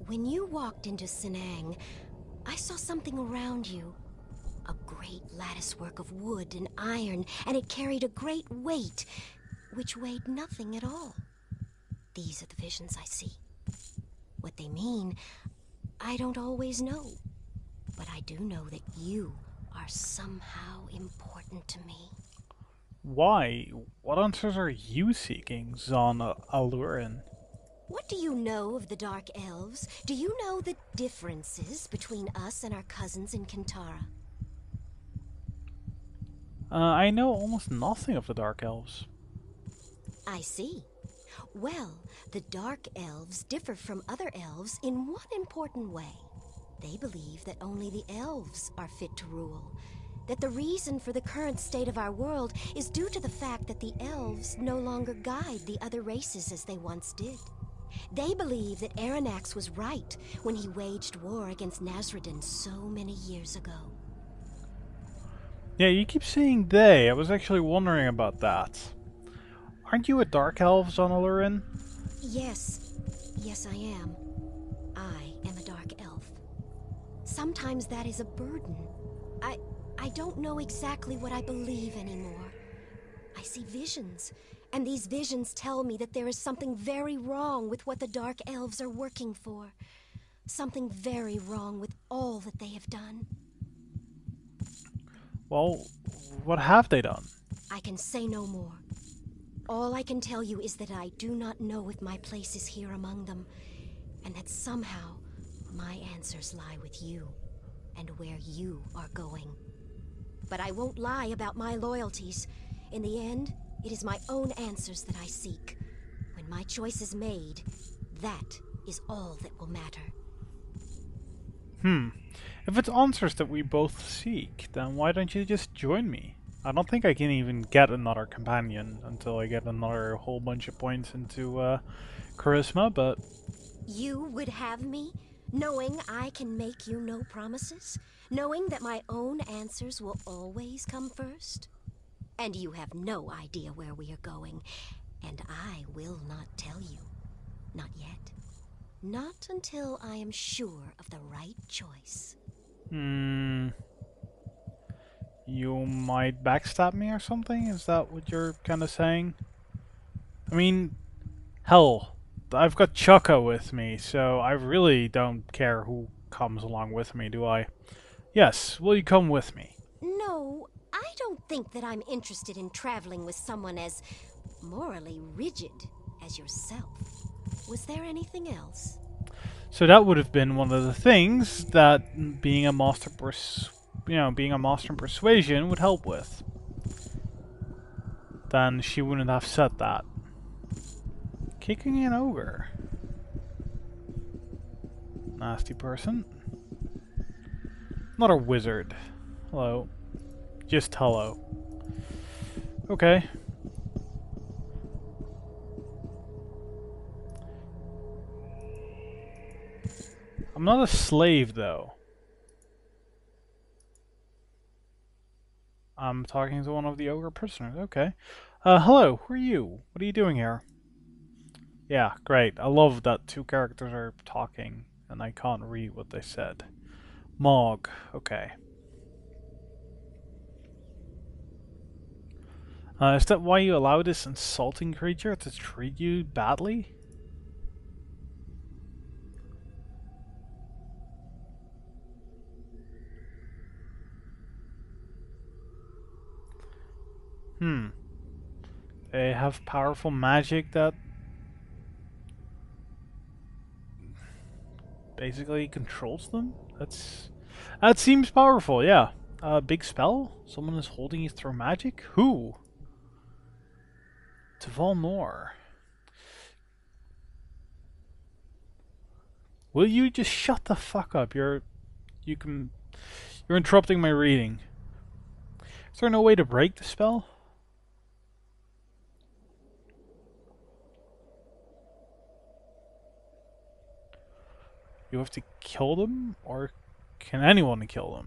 When you walked into Tsen'ang, I saw something around you. A great latticework of wood and iron, and it carried a great weight, which weighed nothing at all. These are the visions I see. What they mean, I don't always know. But I do know that you are somehow important to me. Why? What answers are you seeking, Zon Alurin? What do you know of the Dark Elves? Do you know the differences between us and our cousins in Kintara? I know almost nothing of the Dark Elves. I see. Well, the Dark Elves differ from other elves in one important way. They believe that only the elves are fit to rule. That the reason for the current state of our world is due to the fact that the elves no longer guide the other races as they once did. They believe that Aranax was right when he waged war against Nazridan so many years ago. Yeah, you keep saying they. I was actually wondering about that. Aren't you a Dark Elf, Zon Alurin? Yes, yes I am. I am a Dark Elf. Sometimes that is a burden. I don't know exactly what I believe anymore. I see visions, and these visions tell me that there is something very wrong with what the Dark Elves are working for. Something very wrong with all that they have done. Well, what have they done? I can say no more. All I can tell you is that I do not know if my place is here among them, and that somehow my answers lie with you, and where you are going. But I won't lie about my loyalties. In the end, it is my own answers that I seek. When my choice is made, that is all that will matter. If it's answers that we both seek, then why don't you just join me? I don't think I can even get another companion until I get another whole bunch of points into charisma, but You would have me, knowing I can make you no promises? Knowing that my own answers will always come first? And you have no idea where we are going, and I will not tell you. Not yet. Not until I am sure of the right choice. you might backstab me or something? Is that what you're kind of saying? I mean, hell, I've got Chaka with me, so I really don't care who comes along with me, do I? Yes, will you come with me? No, I don't think that I'm interested in traveling with someone as morally rigid as yourself. Was there anything else? So that would have been one of the things that being a being a master in persuasion would help with. Then she wouldn't have said that. Kicking an ogre. Nasty person. Not a wizard. Hello. Just hello. Okay. I'm not a slave, though. I'm talking to one of the ogre prisoners. Okay. Hello. Who are you? What are you doing here? Yeah, great. I love that two characters are talking and I can't read what they said. Mog. Okay. Is that why you allow this insulting creature to treat you badly? They have powerful magic that basically controls them? That seems powerful, yeah. Big spell? Someone is holding you through magic? Who? Tvalnor. Will you just shut the fuck up? You're interrupting my reading. Is there no way to break the spell? You have to kill them, or can anyone kill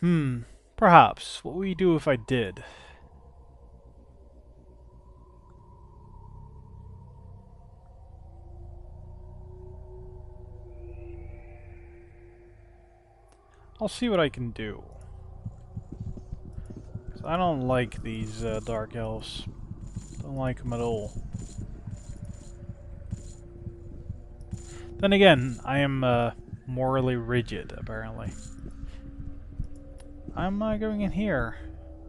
them? Perhaps. What would you do if I did? I'll see what I can do. 'Cause I don't like these dark elves. Don't like them at all. Then again, I am morally rigid, apparently. I'm going in here.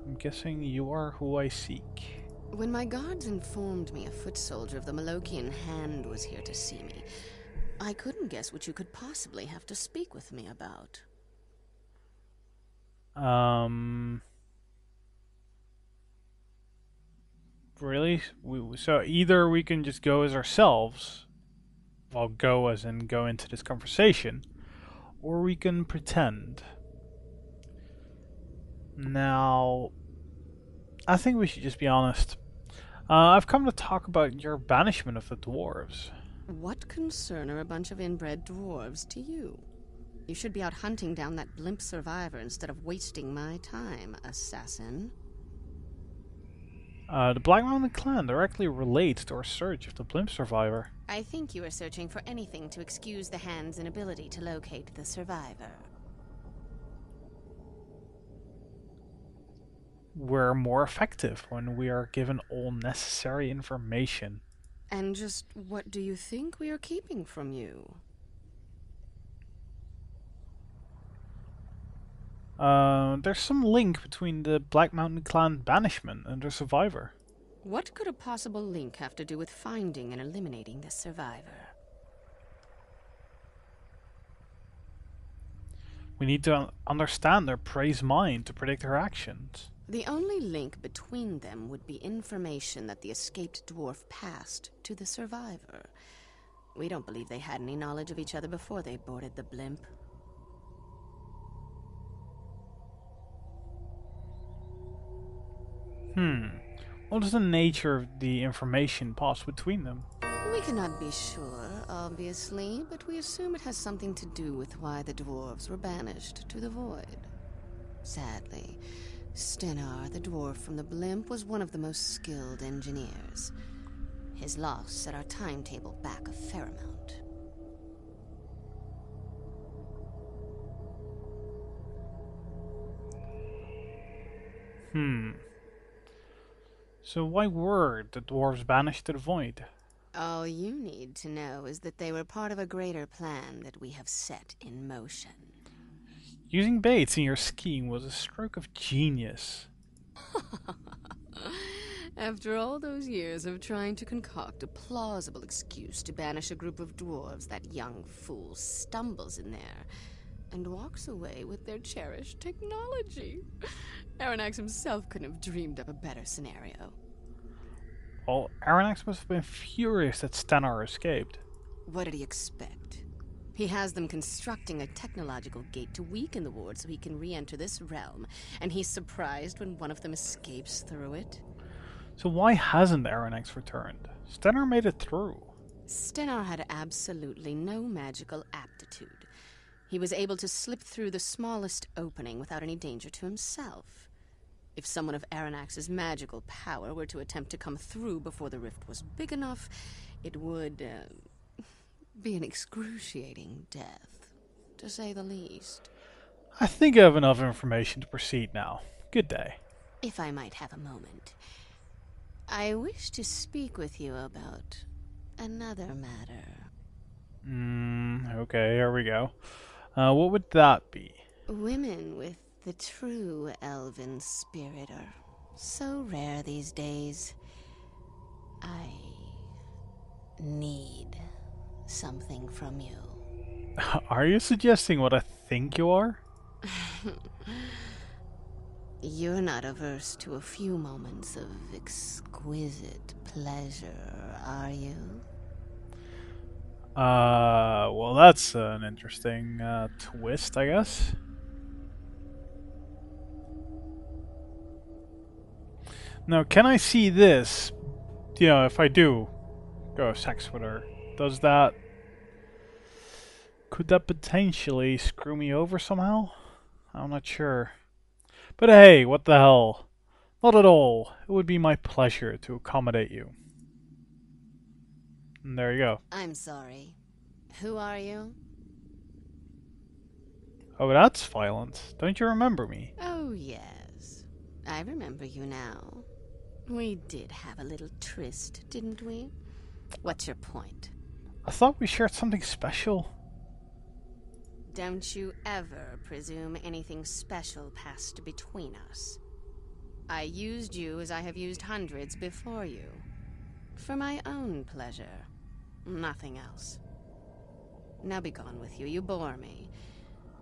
I'm guessing you are who I seek. When my guards informed me a foot soldier of the Malokian Hand was here to see me, I couldn't guess what you could possibly have to speak with me about. Really? So either we can just go as ourselves, well, go as in go into this conversation, or we can pretend. Now, I think we should just be honest. I've come to talk about your banishment of the dwarves. What concern are a bunch of inbred dwarves to you? You should be out hunting down that blimp survivor instead of wasting my time, assassin. The Black Mountain clan directly relates to our search of the blimp survivor. I think you are searching for anything to excuse the Hand's inability to locate the survivor. We're more effective when we are given all necessary information. And just what do you think we are keeping from you? There's some link between the Black Mountain clan banishment and the survivor. What could a possible link have to do with finding and eliminating the survivor? We need to understand their prey's mind to predict her actions. The only link between them would be information that the escaped dwarf passed to the survivor. We don't believe they had any knowledge of each other before they boarded the blimp. What is the nature of the information passed between them? We cannot be sure, obviously, but we assume it has something to do with why the dwarves were banished to the void. Sadly, Stenar, the dwarf from the blimp, was one of the most skilled engineers. His loss set our timetable back a fair amount. So why were the dwarves banished to the void? All you need to know is that they were part of a greater plan that we have set in motion. Using baits in your scheme was a stroke of genius. After all those years of trying to concoct a plausible excuse to banish a group of dwarves, that young fool stumbles in there and walks away with their cherished technology. Aranax himself couldn't have dreamed up a better scenario. Well, Aranax must have been furious that Stenar escaped. What did he expect? He has them constructing a technological gate to weaken the ward so he can re-enter this realm, and he's surprised when one of them escapes through it. So why hasn't Aranax returned? Stenar made it through. Stenar had absolutely no magical aptitude. He was able to slip through the smallest opening without any danger to himself. If someone of Aranax's magical power were to attempt to come through before the rift was big enough, it would be an excruciating death, to say the least. I think I have enough information to proceed now. Good day. If I might have a moment, I wish to speak with you about another matter. Okay, here we go. What would that be? Women with the true elven spirit are so rare these days. I need something from you. Are you suggesting what I think you are? You're not averse to a few moments of exquisite pleasure, are you? Well, that's an interesting twist, I guess. Now, can I see this? You know, if I do go have sex with her, does that... could that potentially screw me over somehow? I'm not sure. But hey, what the hell? Not at all. It would be my pleasure to accommodate you. And there you go. I'm sorry. Who are you? Oh, that's violent. Don't you remember me? Oh, yes. I remember you now. We did have a little tryst, didn't we? What's your point? I thought we shared something special. Don't you ever presume anything special passed between us. I used you as I have used hundreds before you. For my own pleasure. Nothing else. Now be gone with you. You bore me.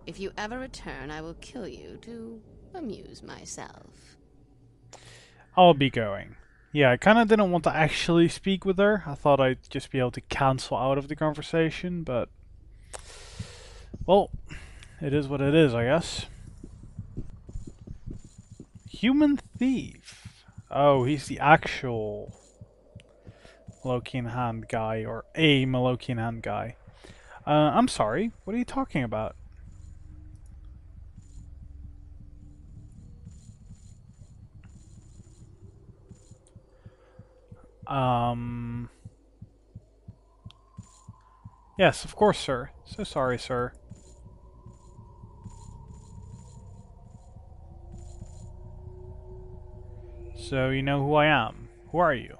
If you ever return, I will kill you to amuse myself. I'll be going. Yeah, I kind of didn't want to actually speak with her. I thought I'd just be able to cancel out of the conversation, but... well, it is what it is, I guess. Human thief. Oh, he's the actual Malokian hand guy, or a Malokian hand guy. I'm sorry, what are you talking about? Yes, of course, sir. So sorry, sir. So you know who I am. Who are you?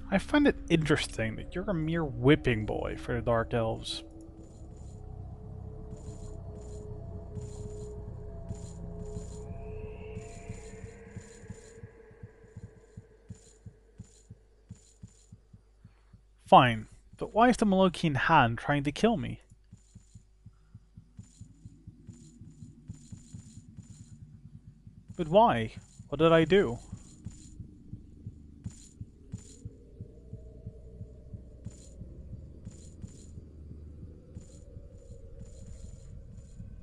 I find it interesting that you're a mere whipping boy for the Dark Elves. Fine, but why is the Malokian hand trying to kill me? But why? What did I do?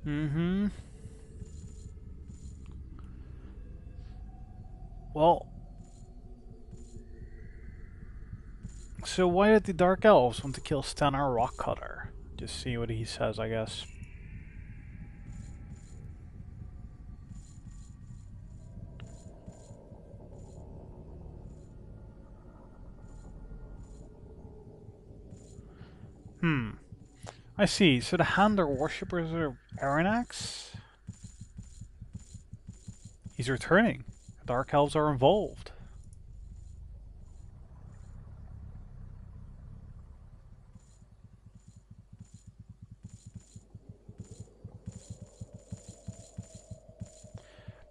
Mm-hmm. Well... so why did the Dark Elves want to kill Stannar Rockcutter? Just see what he says, I guess. I see. So the hand are worshippers of Aranax? He's returning. The Dark Elves are involved.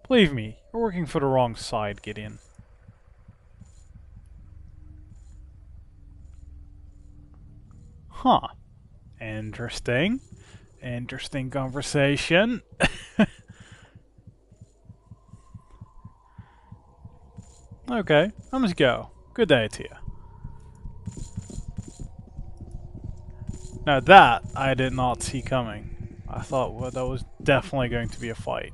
Believe me, you're working for the wrong side, Gideon. Huh. Interesting. Interesting conversation. Okay, I must go. Good day to you. Now that I did not see coming. I thought that was definitely going to be a fight.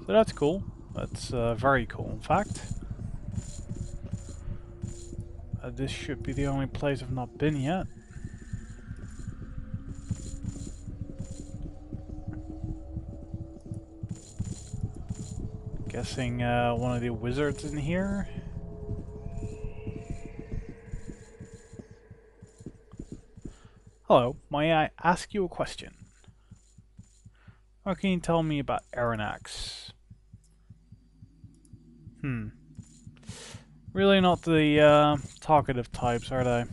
So that's cool. That's very cool, in fact. This should be the only place I've not been yet. Guessing one of the wizards in here. Hello, may I ask you a question? What can you tell me about Aranax? Really not the talkative types, are they?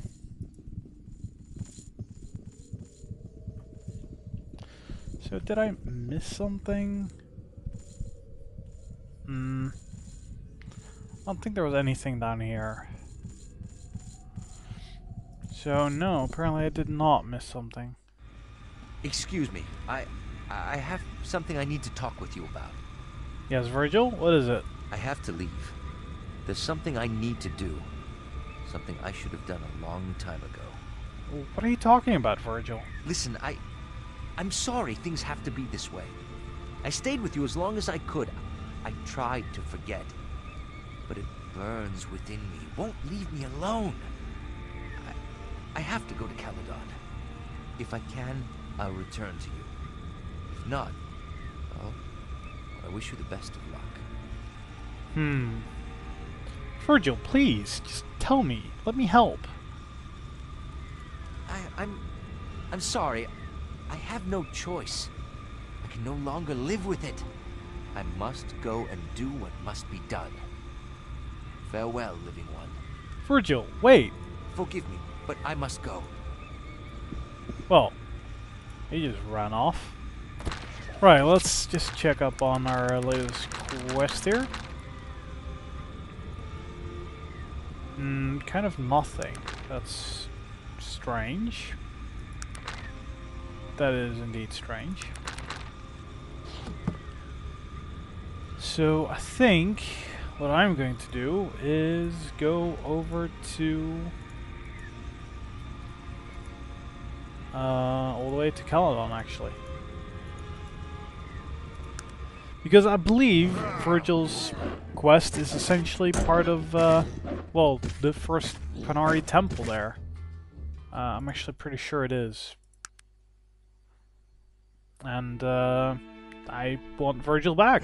So did I miss something? I don't think there was anything down here. So no, apparently I did not miss something. Excuse me, I have something I need to talk with you about. Yes, Virgil? What is it? I have to leave. There's something I need to do. Something I should have done a long time ago. What are you talking about, Virgil? Listen, I'm sorry things have to be this way. I stayed with you as long as I could. I tried to forget. But it burns within me, won't leave me alone. I have to go to Caledon. If I can, I'll return to you. If not, well, I wish you the best of luck. Virgil, please, just tell me. Let me help. I'm sorry. I have no choice. I can no longer live with it. I must go and do what must be done. Farewell, living one. Virgil, wait. Forgive me, but I must go. Well, he just ran off. Right, let's just check up on our latest quest here. Kind of nothing. That's strange. That is indeed strange. So I think what I'm going to do is go over to all the way to Caledon, actually. Because I believe Virgil's quest is essentially part of, well, the first Panari temple there. I'm actually pretty sure it is. And, I want Virgil back.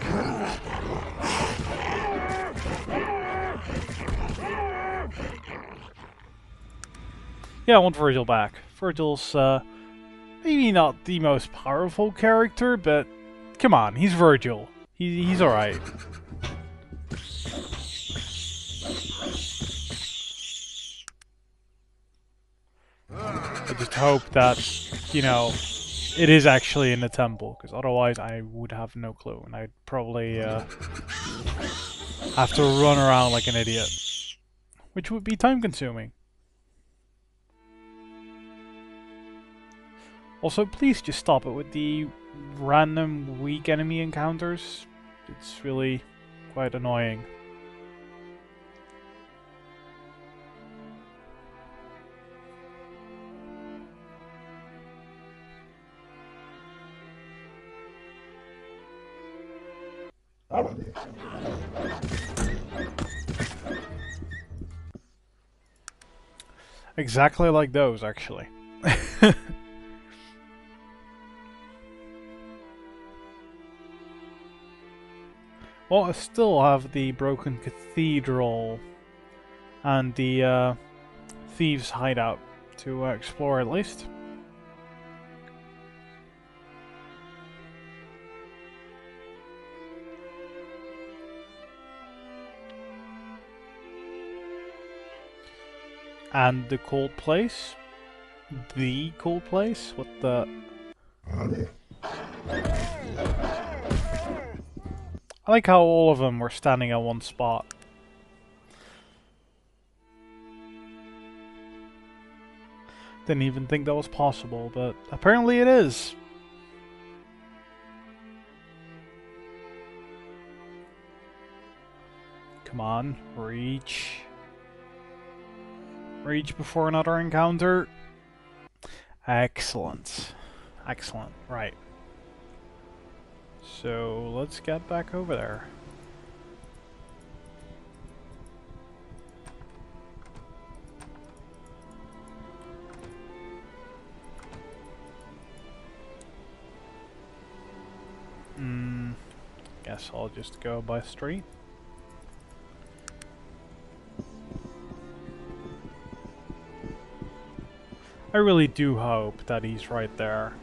Yeah, I want Virgil back. Virgil's, maybe not the most powerful character, but come on, he's Virgil. He's alright. I just hope that, you know, it is actually in the temple, because otherwise I would have no clue, and I'd probably have to run around like an idiot, which would be time consuming. Also, please just stop it with the random weak enemy encounters. It's really quite annoying. Exactly like those, actually. Well, I still have the broken cathedral and the thieves' hideout to explore at least. And the cold place? The cold place? What the... I like how all of them were standing at one spot. Didn't even think that was possible, but apparently it is. Come on, reach. Reach before another encounter. Excellent. Excellent, right. So let's get back over there. Guess I'll just go by street. I really do hope that he's right there.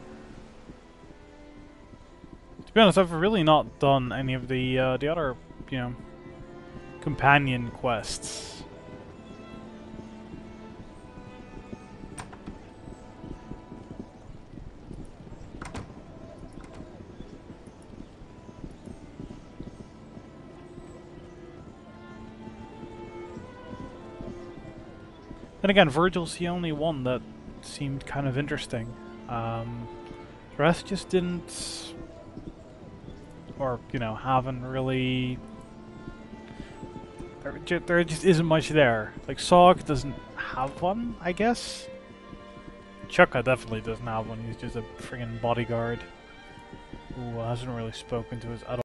To be honest, I've really not done any of the other, you know, companion quests. Then again, Virgil's the only one that seemed kind of interesting. The rest just didn't... or, you know, haven't really... There just isn't much there. Like, Sog doesn't have one, I guess? Chukka definitely doesn't have one. He's just a friggin' bodyguard who hasn't really spoken to us at